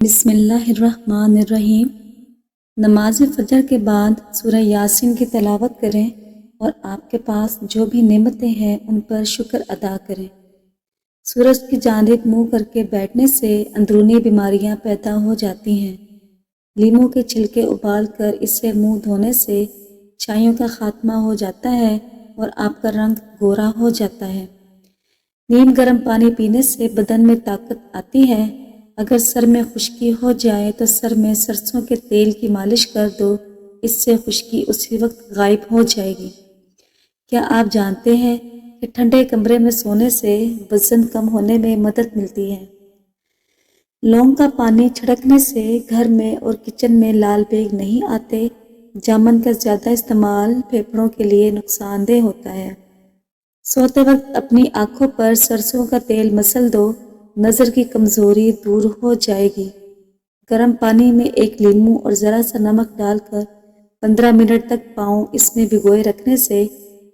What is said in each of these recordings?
بسم اللہ الرحمن الرحیم۔ نماز فجر کے بعد سورہ یاسین کی تلاوت کریں اور آپ کے پاس جو بھی نعمتیں ہیں ان پر شکر ادا کریں۔ سورج کی جانب منہ کر کے بیٹھنے سے اندرونی بیماریاں پیدا ہو جاتی ہیں۔ لیموں کے چھلکے ابال کر اس سے منہ دھونے سے چھائیوں کا خاتمہ ہو جاتا ہے اور آپ کا رنگ گورا ہو جاتا ہے۔ نیم گرم پانی پینے سے بدن میں طاقت آتی ہے۔ اگر سر میں خشکی ہو جائے تو سر میں سرسوں کے تیل کی مالش کر دو، اس سے خشکی اسی وقت غائب ہو جائے گی۔ کیا آپ جانتے ہیں کہ ٹھنڈے کمرے میں سونے سے وزن کم ہونے میں مدد ملتی ہے؟ لونگ کا پانی چھڑکنے سے گھر میں اور کچن میں لال بیگ نہیں آتے۔ جامن کا زیادہ استعمال پھیپھڑوں کے لیے نقصان دہ ہوتا ہے۔ سوتے وقت اپنی آنکھوں پر سرسوں کا تیل مسل دو، نظر کی کمزوری دور ہو جائے گی۔ گرم پانی میں ایک لیموں اور ذرا سا نمک ڈال کر 15 منٹ تک پاؤں اس میں بھگوئے رکھنے سے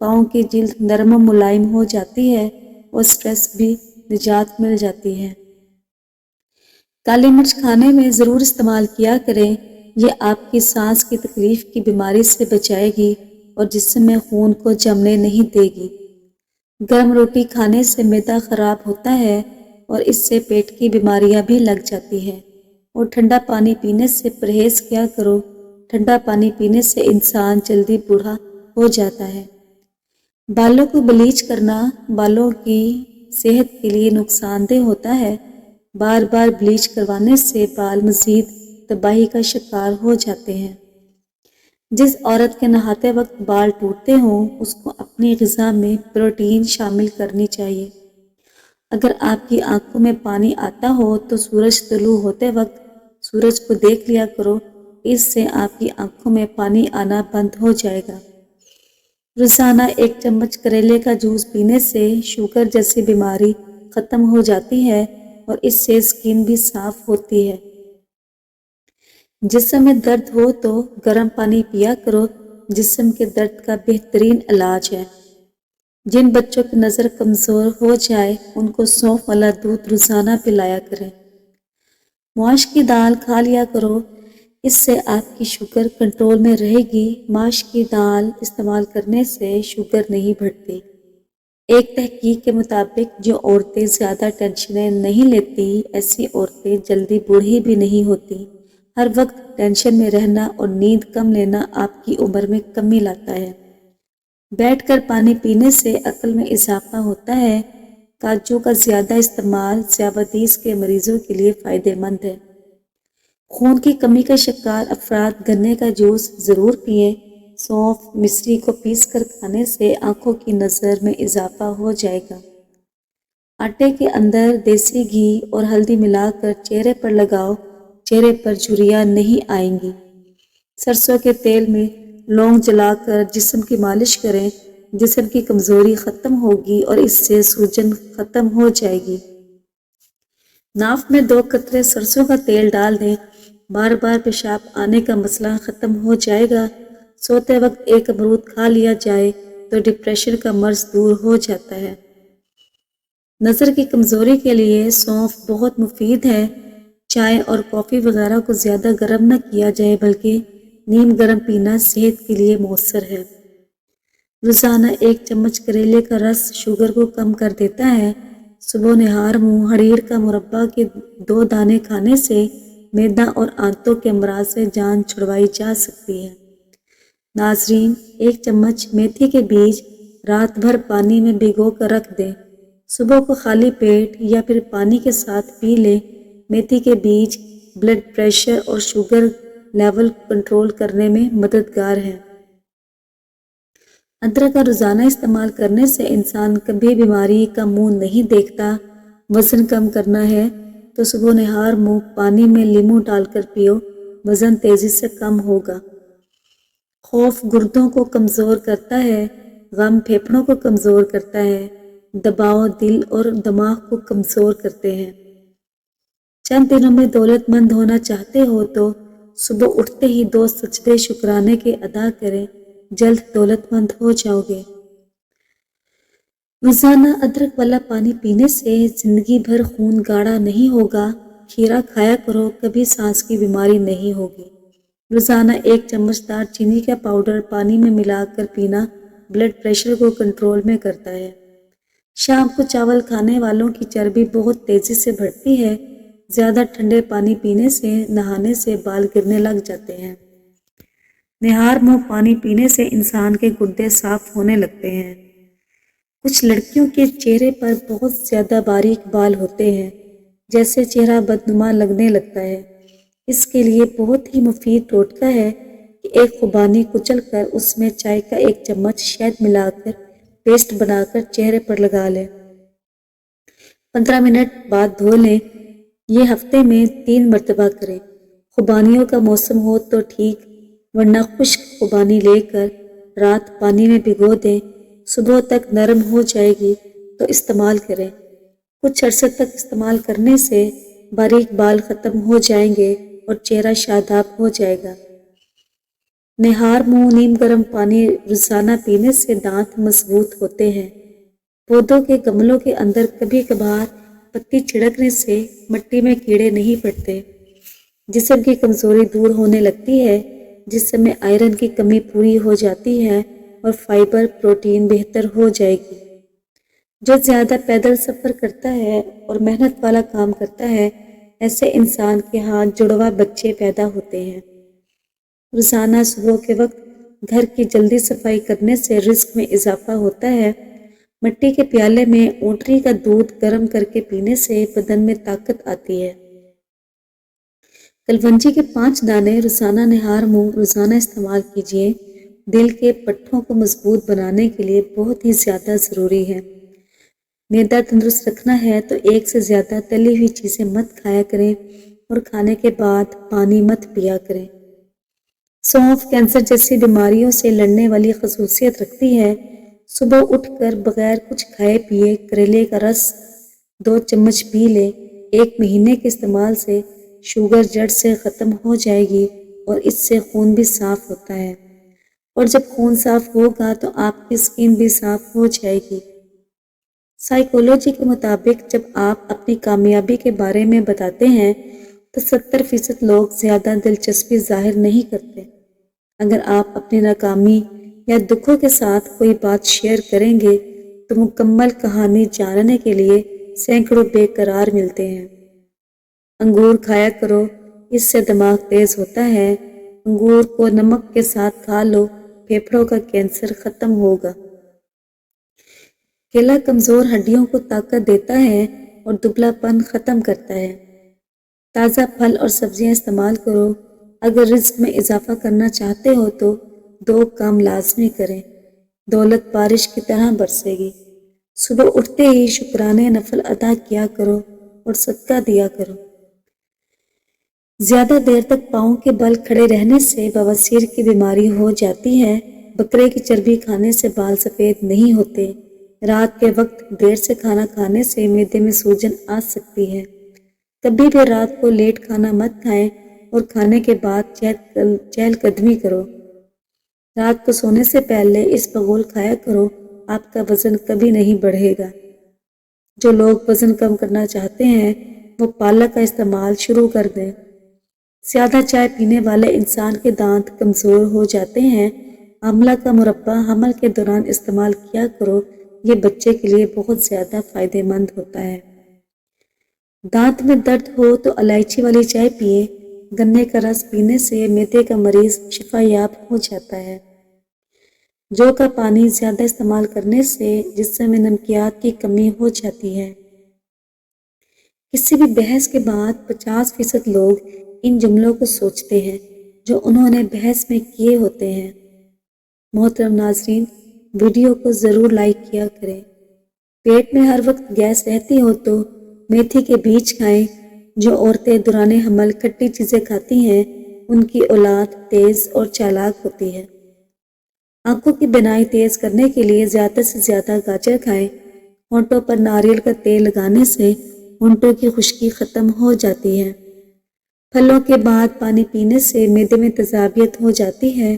پاؤں کی جلد نرم و ملائم ہو جاتی ہے اور سٹریس بھی نجات مل جاتی ہے۔ کالی مرچ کھانے میں ضرور استعمال کیا کریں، یہ آپ کی سانس کی تکلیف کی بیماری سے بچائے گی اور جسم میں خون کو جمنے نہیں دے گی۔ گرم روٹی کھانے سے معدہ خراب ہوتا ہے اور اس سے پیٹ کی بیماریاں بھی لگ جاتی ہیں، اور ٹھنڈا پانی پینے سے پرہیز کیا کرو۔ ٹھنڈا پانی پینے سے انسان جلدی بوڑھا ہو جاتا ہے۔ بالوں کو بلیچ کرنا بالوں کی صحت کے لیے نقصان دہ ہوتا ہے۔ بار بار بلیچ کروانے سے بال مزید تباہی کا شکار ہو جاتے ہیں۔ جس عورت کے نہاتے وقت بال ٹوٹتے ہوں اس کو اپنی غذا میں پروٹین شامل کرنی چاہیے۔ اگر آپ کی آنکھوں میں پانی آتا ہو تو سورج طلوع ہوتے وقت سورج کو دیکھ لیا کرو، اس سے آپ کی آنکھوں میں پانی آنا بند ہو جائے گا۔ روزانہ 1 چمچ کریلے کا جوس پینے سے شوگر جیسی بیماری ختم ہو جاتی ہے اور اس سے سکن بھی صاف ہوتی ہے۔ جسم میں درد ہو تو گرم پانی پیا کرو، جسم کے درد کا بہترین علاج ہے۔ جن بچوں کی نظر کمزور ہو جائے ان کو سونف والا دودھ روزانہ پلایا کریں۔ ماش کی دال کھا لیا کرو، اس سے آپ کی شوگر کنٹرول میں رہے گی۔ ماش کی دال استعمال کرنے سے شوگر نہیں بڑھتی۔ ایک تحقیق کے مطابق جو عورتیں زیادہ ٹینشنیں نہیں لیتی ایسی عورتیں جلدی بوڑھی بھی نہیں ہوتی۔ ہر وقت ٹینشن میں رہنا اور نیند کم لینا آپ کی عمر میں کمی لاتا ہے۔ بیٹھ کر پانی پینے سے عقل میں اضافہ ہوتا ہے۔ کاجو کا زیادہ استعمال ذیابیطس کے مریضوں کے لیے فائدہ مند ہے۔ خون کی کمی کا شکار افراد گنے کا جوس ضرور پئیں۔ سونف مصری کو پیس کر کھانے سے آنکھوں کی نظر میں اضافہ ہو جائے گا۔ آٹے کے اندر دیسی گھی اور ہلدی ملا کر چہرے پر لگاؤ، چہرے پر جھریاں نہیں آئیں گی۔ سرسوں کے تیل میں لونگ جلا کر جسم کی مالش کریں، جسم کی کمزوری ختم ہوگی اور اس سے سوجن ختم ہو جائے گی۔ ناف میں 2 قطرے سرسوں کا تیل ڈال دیں، بار بار پیشاب آنے کا مسئلہ ختم ہو جائے گا۔ سوتے وقت 1 امرود کھا لیا جائے تو ڈپریشن کا مرض دور ہو جاتا ہے۔ نظر کی کمزوری کے لیے سونف بہت مفید ہے۔ چائے اور کافی وغیرہ کو زیادہ گرم نہ کیا جائے بلکہ نیم گرم پینا صحت کے لیے مؤثر ہے۔ روزانہ 1 چمچ کریلے کا رس شوگر کو کم کر دیتا ہے۔ صبح نہار منہ ہڑیڑ کا مربع کے 2 دانے کھانے سے معدہ اور آنتوں کے امراض سے جان چھڑوائی جا سکتی ہے۔ ناظرین، 1 چمچ میتھی کے بیج رات بھر پانی میں بھگو کر رکھ دیں۔ صبح کو خالی پیٹ یا پھر پانی کے ساتھ پی لیں۔ میتھی کے بیج بلڈ پریشر اور شوگر لیول کنٹرول کرنے میں مددگار ہیں۔ ادرک کا روزانہ استعمال کرنے سے انسان کبھی بیماری کا منہ نہیں دیکھتا۔ وزن کم کرنا ہے تو صبح نہار منہ پانی میں لیموں ڈال کر پیو، وزن تیزی سے کم ہوگا۔ خوف گردوں کو کمزور کرتا ہے، غم پھیپھڑوں کو کمزور کرتا ہے، دباؤ دل اور دماغ کو کمزور کرتے ہیں۔ چند دنوں میں دولت مند ہونا چاہتے ہو تو صبح اٹھتے ہی 2 سجدے شکرانے کے ادا کریں، جلد دولت مند ہو جاؤ گے۔ روزانہ ادرک والا پانی پینے سے زندگی بھر خون گاڑھا نہیں ہوگا، کھیرا کھایا کرو، کبھی سانس کی بیماری نہیں ہوگی۔ روزانہ 1 چمچ دار چینی کا پاؤڈر پانی میں ملا کر پینا بلڈ پریشر کو کنٹرول میں کرتا ہے۔ شام کو چاول کھانے والوں کی چربی بہت تیزی سے بڑھتی ہے۔ زیادہ ٹھنڈے پانی پینے سے، نہانے سے بال گرنے لگ جاتے ہیں۔ نہار منہ پانی پینے سے انسان کے گردے صاف ہونے لگتے ہیں۔ کچھ لڑکیوں کے چہرے پر بہت زیادہ باریک بال ہوتے ہیں، جیسے چہرہ بدنما لگنے لگتا ہے۔ اس کے لیے بہت ہی مفید ٹوٹکا ہے کہ ایک خوبانی کچل کر اس میں چائے کا 1 چمچ شہد ملا کر پیسٹ بنا کر چہرے پر لگا لیں۔ 15 منٹ بعد دھو لیں۔ یہ ہفتے میں 3 مرتبہ کریں۔ خوبانیوں کا موسم ہو تو ٹھیک، ورنہ خشک خوبانی لے کر رات پانی میں بھگو دیں۔ صبح تک نرم ہو جائے گی تو استعمال کریں۔ کچھ عرصے تک استعمال کرنے سے باریک بال ختم ہو جائیں گے اور چہرہ شاداب ہو جائے گا۔ نہار منہ نیم گرم پانی روزانہ پینے سے دانت مضبوط ہوتے ہیں۔ پودوں کے گملوں کے اندر کبھی کبھار پتی چھڑکنے سے مٹی میں کیڑے نہیں پڑتے، جسم کی کمزوری دور ہونے لگتی ہے، جسم میں آئرن کی کمی پوری ہو جاتی ہے اور فائبر پروٹین بہتر ہو جائے گی۔ جو زیادہ پیدل سفر کرتا ہے اور محنت والا کام کرتا ہے، ایسے انسان کے ہاتھ جڑواں بچے پیدا ہوتے ہیں۔ روزانہ صبح کے وقت گھر کی جلدی صفائی کرنے سے رزق میں اضافہ ہوتا ہے۔ مٹی کے پیالے میں اونٹنی کا دودھ گرم کر کے پینے سے بدن میں طاقت آتی ہے۔ کلونجی کے 5 دانے روزانہ نہار منہ روزانہ استعمال کیجیے۔ دل کے پٹھوں کو مضبوط بنانے کے لیے بہت ہی زیادہ ضروری ہے۔ معدہ تندرست رکھنا ہے تو 1 سے زیادہ تلی ہوئی چیزیں مت کھایا کریں اور کھانے کے بعد پانی مت پیا کریں۔ سونف کینسر جیسی بیماریوں سے لڑنے والی خصوصیت رکھتی ہے۔ صبح اٹھ کر بغیر کچھ کھائے پیے کریلے کا رس 2 چمچ پی لیں۔ 1 مہینے کے استعمال سے شوگر جڑ سے ختم ہو جائے گی اور اس سے خون بھی صاف ہوتا ہے، اور جب خون صاف ہوگا تو آپ کی سکین بھی صاف ہو جائے گی۔ سائیکولوجی کے مطابق جب آپ اپنی کامیابی کے بارے میں بتاتے ہیں تو 70% لوگ زیادہ دلچسپی ظاہر نہیں کرتے۔ اگر آپ اپنی ناکامی یا دکھوں کے ساتھ کوئی بات شیئر کریں گے تو مکمل کہانی جاننے کے لیے سینکڑوں بے قرار ملتے ہیں۔ انگور کھایا کرو، اس سے دماغ تیز ہوتا ہے۔ انگور کو نمک کے ساتھ کھا لو، پھیپھڑوں کا کینسر ختم ہوگا۔ کیلا کمزور ہڈیوں کو طاقت دیتا ہے اور دبلا پن ختم کرتا ہے۔ تازہ پھل اور سبزیاں استعمال کرو۔ اگر رزق میں اضافہ کرنا چاہتے ہو تو 2 کام لازمی کریں۔ دولت بارش کی طرح برسے گی۔ صبح اٹھتے ہی شکرانے نفل ادا کیا کرو اور صدقہ دیا کرو۔ زیادہ دیر تک پاؤں کے بل کھڑے رہنے سے بواسیر کی بیماری ہو جاتی ہے۔ بکرے کی چربی کھانے سے بال سفید نہیں ہوتے۔ رات کے وقت دیر سے کھانا کھانے سے معدے میں سوجن آ سکتی ہے۔ کبھی بھی رات کو لیٹ کھانا مت کھائیں اور کھانے کے بعد چہل قدمی کرو۔ رات کو سونے سے پہلے اسبغول کھایا کرو، آپ کا وزن کبھی نہیں بڑھے گا۔ جو لوگ وزن کم کرنا چاہتے ہیں وہ پالک کا استعمال شروع کر دیں۔ زیادہ چائے پینے والے انسان کے دانت کمزور ہو جاتے ہیں۔ آملہ کا مربع حمل کے دوران استعمال کیا کرو، یہ بچے کے لیے بہت زیادہ فائدہ مند ہوتا ہے۔ دانت میں درد ہو تو الائچی والی چائے پیے۔ گنے کا رس پینے سے معدے کا مریض شفا یاب ہو جاتا ہے۔ جو کا پانی زیادہ استعمال کرنے سے جسم میں نمکیات کی کمی ہو جاتی ہے۔ کسی بھی بحث کے بعد 50% لوگ ان جملوں کو سوچتے ہیں جو انہوں نے بحث میں کیے ہوتے ہیں۔ محترم ناظرین، ویڈیو کو ضرور لائک کیا کریں۔ پیٹ میں ہر وقت گیس رہتی ہو تو میتھی کے بیج کھائیں۔ جو عورتیں دوران حمل کھٹی چیزیں کھاتی ہیں ان کی اولاد تیز اور چالاک ہوتی ہے۔ آنکھوں کی بینائی تیز کرنے کے لیے زیادہ سے زیادہ گاجر کھائیں۔ ہونٹوں پر ناریل کا تیل لگانے سے ہونٹوں کی خشکی ختم ہو جاتی ہے۔ پھلوں کے بعد پانی پینے سے معدے میں تیزابیت ہو جاتی ہے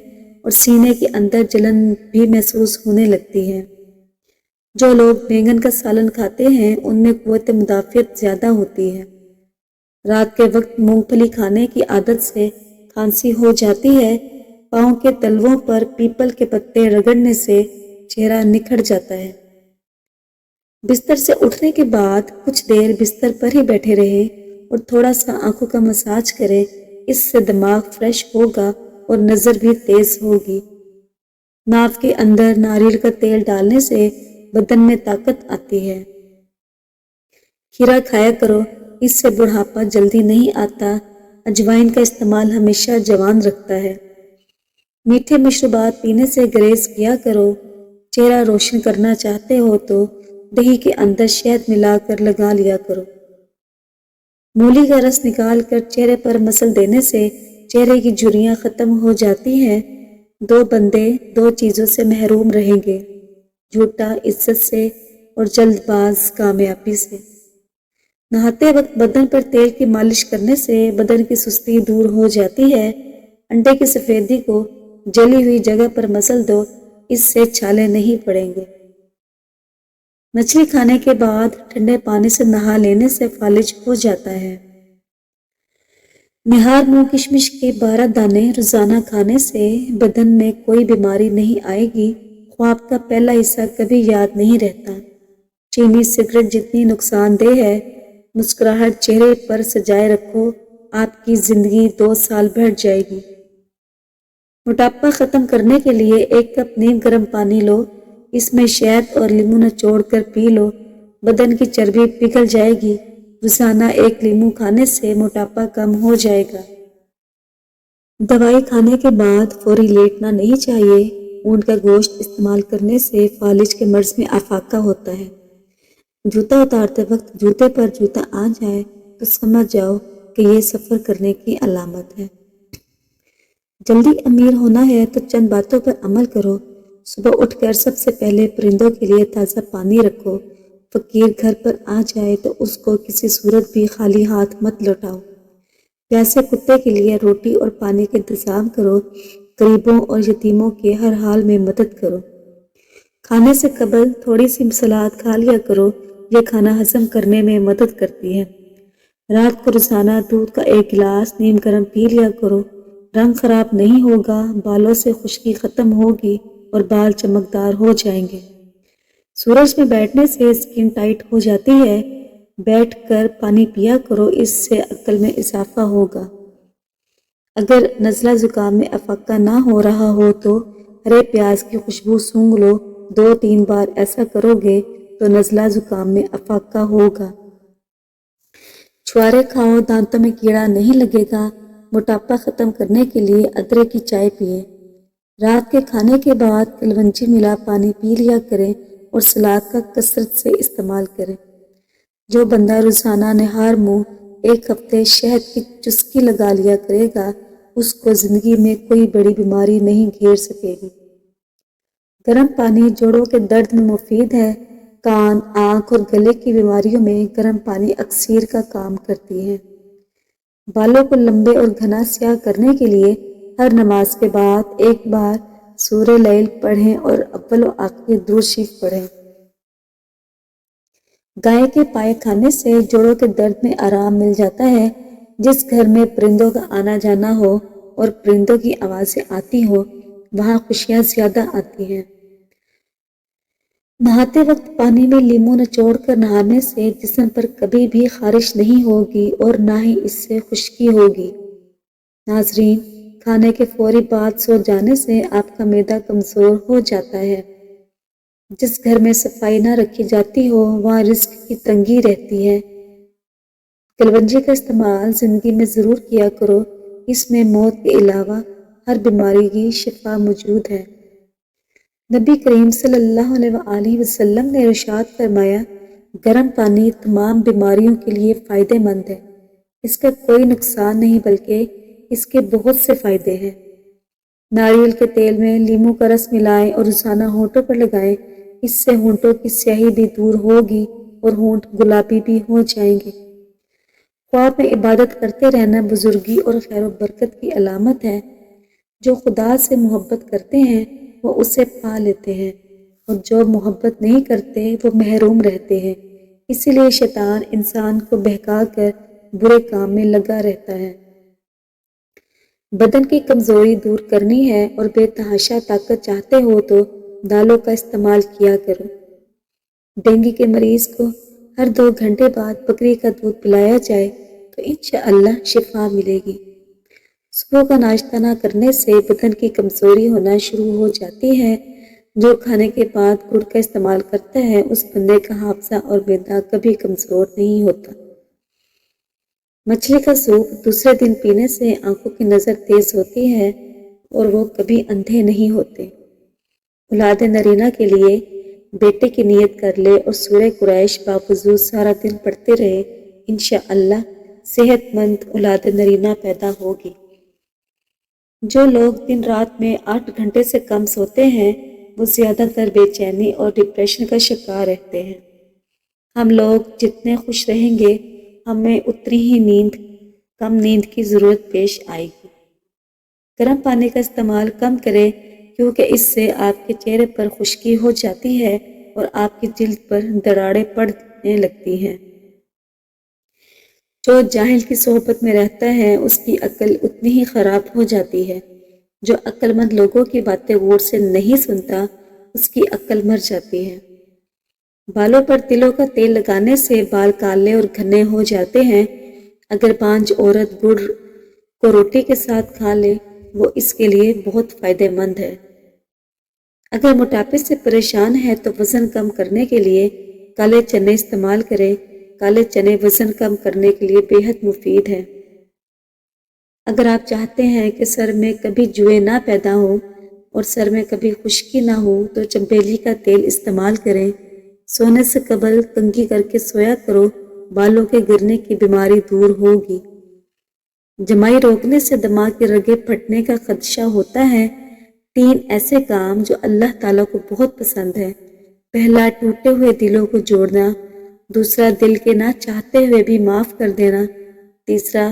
اور سینے کے اندر جلن بھی محسوس ہونے لگتی ہے۔ جو لوگ بینگن کا سالن کھاتے ہیں ان میں قوت مدافعت زیادہ ہوتی ہے۔ رات کے وقت مونگ پھلی کھانے کی عادت سے کھانسی ہو جاتی ہے۔ پاؤں کے تلووں پر پیپل کے پتے رگڑنے سے چہرہ نکھر جاتا ہے۔ بستر سے اٹھنے کے بعد کچھ دیر بستر پر ہی بیٹھے رہے اور تھوڑا سا آنکھوں کا مساج کرے، اس سے دماغ فریش ہوگا اور نظر بھی تیز ہوگی۔ ناف کے اندر ناریل کا تیل ڈالنے سے بدن میں طاقت آتی ہے۔ کھیرا کھایا کرو، اس سے بڑھاپا جلدی نہیں آتا۔ اجوائن کا استعمال ہمیشہ جوان رکھتا ہے۔ میٹھے مشروبات پینے سے گریز کیا کرو۔ چہرہ روشن کرنا چاہتے ہو تو دہی کے اندر شہد ملا کر لگا لیا کرو۔ مولی کا رس نکال کر چہرے پر مسل دینے سے چہرے کی جھریاں ختم ہو جاتی ہیں۔ دو بندے دو چیزوں سے محروم رہیں گے، جھوٹا عزت سے اور جلد باز کامیابی سے۔ نہاتے وقت بدن پر تیل کی مالش کرنے سے بدن کی سستی دور ہو جاتی ہے۔ انڈے کی سفیدی کو جلی ہوئی جگہ پر مسل دو، اس سے چھالے نہیں پڑیں گے۔ مچھلی کھانے کے بعد ٹھنڈے پانی سے نہا لینے سے فالج ہو جاتا ہے۔ نہار منہ کشمش کے 12 دانے روزانہ کھانے سے بدن میں کوئی بیماری نہیں آئے گی۔ خواب کا پہلا حصہ کبھی یاد نہیں رہتا۔ چینی سگریٹ جتنی نقصان دہ ہے۔ مسکراہٹ چہرے پر سجائے رکھو، آپ کی زندگی 2 سال بڑھ جائے گی۔ موٹاپا ختم کرنے کے لیے 1 کپ نیم گرم پانی لو، اس میں شہد اور لیموں نچوڑ کر پی لو، بدن کی چربی پگھل جائے گی۔ روزانہ 1 لیموں کھانے سے موٹاپا کم ہو جائے گا۔ دوائی کھانے کے بعد فوری لیٹنا نہیں چاہیے۔ اونٹ کا گوشت استعمال کرنے سے فالج کے مرض میں افاقہ ہوتا ہے۔ جوتا اتارتے وقت جوتے پر جوتا آ جائے تو سمجھ جاؤ کہ یہ سفر کرنے کی علامت ہے۔ جلدی امیر ہونا ہے تو چند باتوں پر عمل کرو۔ صبح اٹھ کر سب سے پہلے پرندوں کے لیے تازہ پانی رکھو۔ فقیر گھر پر آ جائے تو اس کو کسی صورت بھی خالی ہاتھ مت لوٹاؤ۔ پیاسے کتے کے لیے روٹی اور پانی کا انتظام کرو۔ غریبوں اور یتیموں کے ہر حال میں مدد کرو۔ کھانے سے قبل تھوڑی سی سلاد کھا لیا کرو، یہ کھانا ہضم کرنے میں مدد کرتی ہے۔ رات کو روزانہ دودھ کا 1 گلاس نیم گرم پی لیا کرو۔ رنگ خراب نہیں ہوگا، بالوں سے خشکی ختم ہوگی اور بال چمکدار ہو جائیں گے۔ سورج میں بیٹھنے سے سکن ٹائٹ ہو جاتی ہے، بیٹھ کر پانی پیا کرو، اس سے عقل میں اضافہ ہوگا۔ اگر نزلہ زکام میں افاقہ نہ ہو رہا ہو تو ہرے پیاز کی خوشبو سونگھ لو، 2-3 بار ایسا کرو گے تو نزلہ زکام میں افاقہ ہوگا۔ چھوارے کھاؤ، دانتوں میں کیڑا نہیں لگے گا۔ موٹاپا ختم کرنے کے لیے ادرک کی چائے پیئے۔ رات کے کھانے کے بعد کلونجی ملا پانی پی لیا کریں اور سلاد کا کثرت سے استعمال کریں۔ جو بندہ روزانہ نہار منہ 1 ہفتے شہد کی چسکی لگا لیا کرے گا، اس کو زندگی میں کوئی بڑی بیماری نہیں گھیر سکے گی۔ گرم پانی جوڑوں کے درد میں مفید ہے۔ کان، آنکھ اور گلے کی بیماریوں میں گرم پانی اکسیر کا کام کرتی ہے۔ بالوں کو لمبے اور گھنا سیاہ کرنے کے لیے ہر نماز کے بعد 1 بار سورہ لیل پڑھیں اور اول و آخر درود شریف پڑھیں۔ گائے کے پائے کھانے سے جوڑوں کے درد میں آرام مل جاتا ہے۔ جس گھر میں پرندوں کا آنا جانا ہو اور پرندوں کی آوازیں آتی ہوں، وہاں خوشیاں زیادہ آتی ہیں۔ نہاتے وقت پانی میں لیموں نچوڑ کر نہانے سے جسم پر کبھی بھی خارش نہیں ہوگی اور نہ ہی اس سے خشکی ہوگی۔ ناظرین، کھانے کے فوری بعد سو جانے سے آپ کا معدہ کمزور ہو جاتا ہے۔ جس گھر میں صفائی نہ رکھی جاتی ہو وہاں رزق کی تنگی رہتی ہے۔ کلونجی کا استعمال زندگی میں ضرور کیا کرو، اس میں موت کے علاوہ ہر بیماری کی شفا موجود ہے۔ نبی کریم صلی اللہ علیہ وآلہ وسلم نے ارشاد فرمایا، گرم پانی تمام بیماریوں کے لیے فائدہ مند ہے۔ اس کا کوئی نقصان نہیں بلکہ اس کے بہت سے فائدے ہیں۔ ناریل کے تیل میں لیموں کا رس ملائیں اور روزانہ ہونٹوں پر لگائیں، اس سے ہونٹوں کی سیاہی بھی دور ہوگی اور ہونٹ گلابی بھی ہو جائیں گے۔ خواب میں عبادت کرتے رہنا بزرگی اور خیر و برکت کی علامت ہے۔ جو خدا سے محبت کرتے ہیں وہ اسے پا لیتے ہیں اور جو محبت نہیں کرتے وہ محروم رہتے ہیں۔ اسی لیے شیطان انسان کو بہکا کر برے کام میں لگا رہتا ہے۔ بدن کی کمزوری دور کرنی ہے اور بے تحاشا طاقت چاہتے ہو تو دالوں کا استعمال کیا کرو۔ ڈینگی کے مریض کو ہر 2 گھنٹے بعد بکری کا دودھ پلایا جائے تو انشاءاللہ شفا ملے گی۔ صبح کا ناشتہ نہ کرنے سے بدن کی کمزوری ہونا شروع ہو جاتی ہے۔ جو کھانے کے بعد گڑ کا استعمال کرتا ہے اس بندے کا حافظہ اور معدہ کبھی کمزور نہیں ہوتا۔ مچھلی کا سوپ دوسرے دن پینے سے آنکھوں کی نظر تیز ہوتی ہے اور وہ کبھی اندھے نہیں ہوتے۔ اولاد نرینہ کے لیے بیٹے کی نیت کر لے اور سورہ قریش باوضو سارا دن پڑھتے رہے، انشاءاللہ صحت مند اولاد نرینہ پیدا ہوگی۔ جو لوگ دن رات میں 8 گھنٹے سے کم سوتے ہیں وہ زیادہ تر بے چینی اور ڈپریشن کا شکار رہتے ہیں۔ ہم لوگ جتنے خوش رہیں گے ہمیں اتنی ہی کم نیند کی ضرورت پیش آئے گی۔ گرم پانی کا استعمال کم کریں کیونکہ اس سے آپ کے چہرے پر خشکی ہو جاتی ہے اور آپ کی جلد پر دراڑیں پڑنے لگتی ہیں۔ جو جاہل کی صحبت میں رہتا ہے اس کی عقل اتنی ہی خراب ہو جاتی ہے۔ جو عقل مند لوگوں کی باتیں غور سے نہیں سنتا اس کی عقل مر جاتی ہے۔ بالوں پر تلوں کا تیل لگانے سے بال کالے اور گھنے ہو جاتے ہیں۔ اگر بانجھ عورت گڑ کو روٹی کے ساتھ کھا لے وہ اس کے لیے بہت فائدہ مند ہے۔ اگر موٹاپے سے پریشان ہے تو وزن کم کرنے کے لیے کالے چنے استعمال کریں۔ کالے چنے وزن کم کرنے کے لیے بے حد مفید ہیں۔ اگر آپ چاہتے ہیں کہ سر میں کبھی جوئیں نہ پیدا ہو اور سر میں کبھی خشکی نہ ہو تو چنبیلی کا تیل استعمال کریں۔ سونے سے قبل کنگھی کر کے سویا کرو، بالوں کے گرنے کی بیماری دور ہوگی۔ جمائی روکنے سے دماغ کی رگیں پھٹنے کا خدشہ ہوتا ہے۔ 3 ایسے کام جو اللہ تعالیٰ کو بہت پسند ہے۔ پہلا، ٹوٹے ہوئے دلوں کو جوڑنا۔ دوسرا، دل کے نہ چاہتے ہوئے بھی معاف کر دینا۔ تیسرا،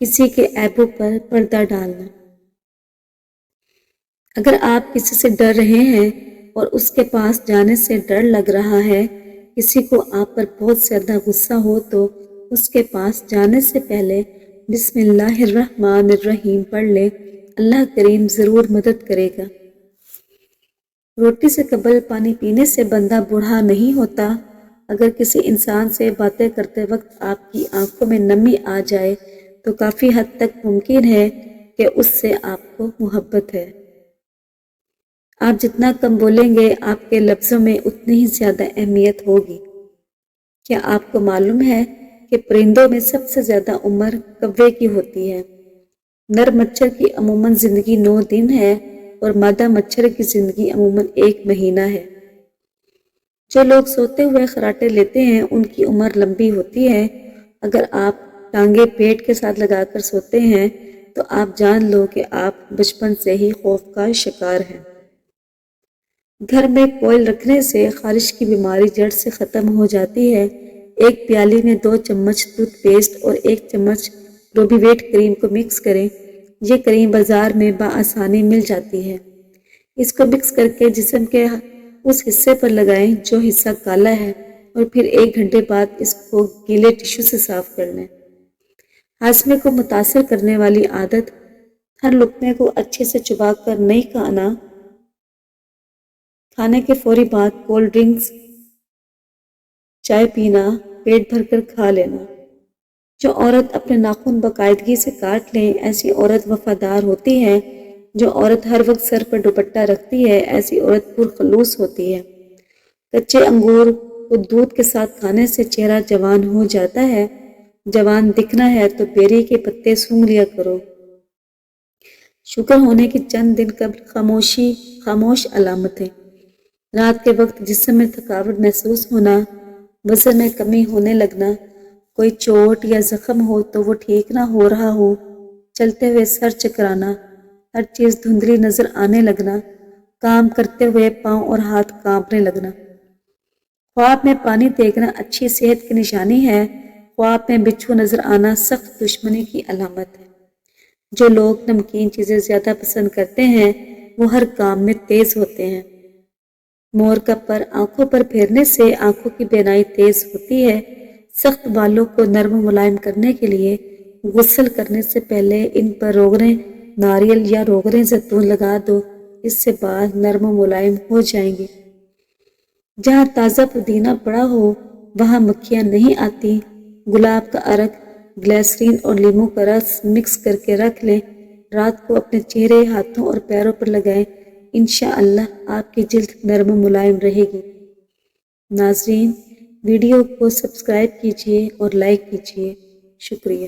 کسی کے عیبوں پر پردہ ڈالنا۔ اگر آپ کسی سے ڈر رہے ہیں اور اس کے پاس جانے سے ڈر لگ رہا ہے، کسی کو آپ پر بہت زیادہ غصہ ہو تو اس کے پاس جانے سے پہلے بسم اللہ الرحمن الرحیم پڑھ لے، اللہ کریم ضرور مدد کرے گا۔ روٹی سے قبل پانی پینے سے بندہ بوڑھا نہیں ہوتا۔ اگر کسی انسان سے باتیں کرتے وقت آپ کی آنکھوں میں نمی آ جائے تو کافی حد تک ممکن ہے کہ اس سے آپ کو محبت ہے۔ آپ جتنا کم بولیں گے آپ کے لفظوں میں اتنی ہی زیادہ اہمیت ہوگی۔ کیا آپ کو معلوم ہے کہ پرندوں میں سب سے زیادہ عمر کوے کی ہوتی ہے؟ نر مچھر کی عموماً زندگی 9 دن ہے اور مادہ مچھر کی زندگی عموماً 1 مہینہ ہے۔ جو لوگ سوتے ہوئے خراٹے لیتے ہیں ان کی عمر لمبی ہوتی ہے۔ اگر آپ ٹانگیں پیٹ کے ساتھ لگا کر سوتے ہیں تو آپ جان لو کہ آپ بچپن سے ہی خوف کا شکار ہیں۔ گھر میں کوئل رکھنے سے خارش کی بیماری جڑ سے ختم ہو جاتی ہے۔ ایک پیالی میں 2 چمچ ٹوتھ پیسٹ اور 1 چمچ روبی ویٹ کریم کو مکس کریں۔ یہ کریم بازار میں بآسانی مل جاتی ہے۔ اس کو مکس کر کے جسم کے اس حصے پر لگائیں جو حصہ کالا ہے اور پھر 1 گھنٹے بعد اس کو گیلے ٹشو سے صاف کر لیں۔ ہاضمے کو متاثر کرنے والی عادت، ہر لقمے کو اچھے سے چبا کر نہیں کھانا، کھانے کے فوری بعد کولڈ ڈرنکس، چائے پینا، پیٹ بھر کر کھا لینا۔ جو عورت اپنے ناخن باقاعدگی سے کاٹ لیں ایسی عورت وفادار ہوتی ہے۔ جو عورت ہر وقت سر پر دوپٹہ رکھتی ہے ایسی عورت پرخلوص ہوتی ہے۔ کچے انگور کو دودھ کے ساتھ کھانے سے چہرہ جوان ہو جاتا ہے۔ جوان دکھنا ہے تو بیری کے پتے سونگھ لیا کرو۔ شوگر ہونے کی چند دن قبل خاموش علامتیں: رات کے وقت جسم میں تھکاوٹ محسوس ہونا، وزن میں کمی ہونے لگنا، کوئی چوٹ یا زخم ہو تو وہ ٹھیک نہ ہو رہا ہو، چلتے ہوئے سر چکرانا، ہر چیز دھندلی نظر آنے لگنا، کام کرتے ہوئے پاؤں اور ہاتھ کانپنے لگنا۔ خواب میں پانی دیکھنا اچھی صحت کی نشانی ہے۔ خواب میں بچھو نظر آنا سخت دشمنی کی علامت ہے۔ جو لوگ نمکین چیزیں زیادہ پسند کرتے ہیں وہ ہر کام میں تیز ہوتے ہیں۔ مور کا پر آنکھوں پر پھیرنے سے آنکھوں کی بینائی تیز ہوتی ہے۔ سخت بالوں کو نرم و ملائم کرنے کے لیے غسل کرنے سے پہلے ان پر روغن ناریل یا روغن زیتون لگا دو، اس سے بال نرم و ملائم ہو جائیں گے۔ جہاں تازہ پودینہ پڑا ہو وہاں مکھیاں نہیں آتی۔ گلاب کا عرق، گلیسرین اور لیموں کا رس مکس کر کے رکھ لیں، رات کو اپنے چہرے، ہاتھوں اور پیروں پر لگائیں، انشاءاللہ آپ کی جلد نرم و ملائم رہے گی۔ ناظرین، ویڈیو کو سبسکرائب کیجیے اور لائک کیجیے، شکریہ۔